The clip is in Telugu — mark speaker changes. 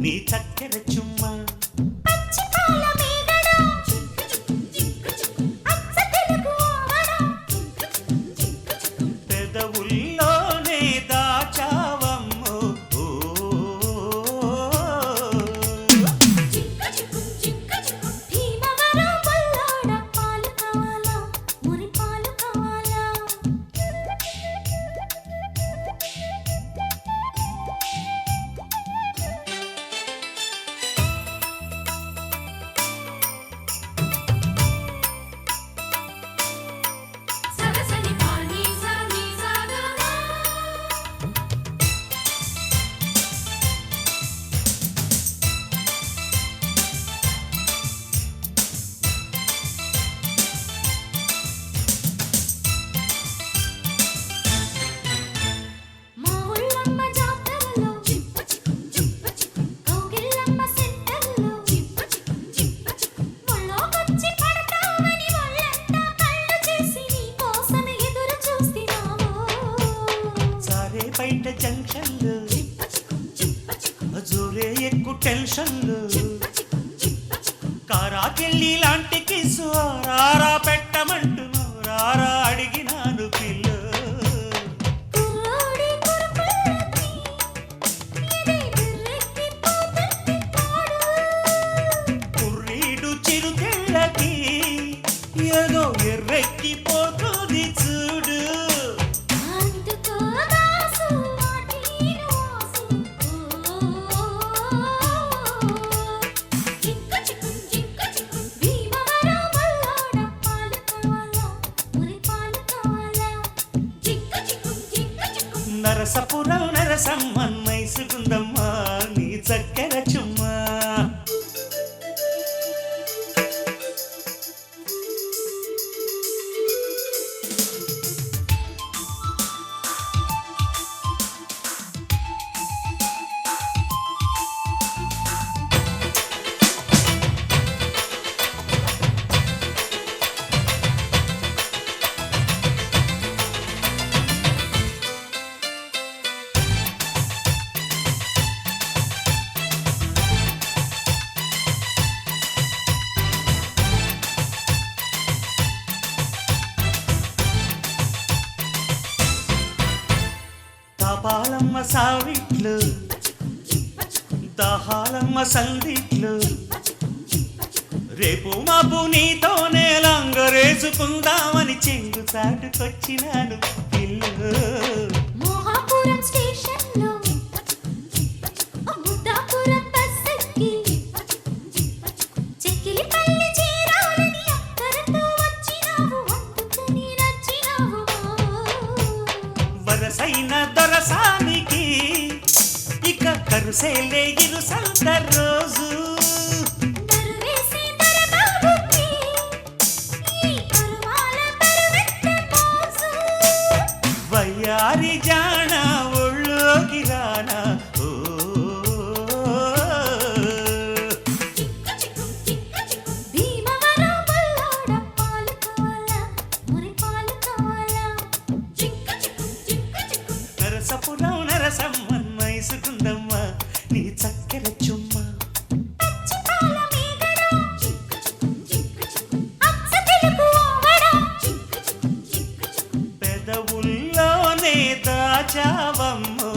Speaker 1: నీ చక్కెర చుమ్మా పెదవుల్లోనే దాచావమ్మో బయట జంక్షన్లు జోరే ఎక్కు టెన్షన్లు కారాకెళ్ళి లాంటి కిసు రారా పెట్టమంటును రారా అడిగినాను పిల్ల కుర్రీడు చిరుతిళ్ళకి ఏదో ఎర్రెక్కిపోతుంది చూడు నరసపురం నరసమ్మన్ మైసుకుందమ్మా నీ చక్కెర చుమ్మా పాలమ్మ సావిట్లు దహాలమ్మ సందిట్లు రేపు మాపు నీతోనే లంగరేసుకుందామని చెంగు చాటుకొచ్చినాను పిల్లు వరసైన దొరసానికి ఇక కరుసేలే ఇరుసంత రోజు వయ్యారి జాణ ఒళ్ళోకి రానా నరసపురం నరసమ్మన్ మైసుకుందమ్మా నీ చక్కెర చుమ్మా పెదవుల్లోనే దాచావమ్మో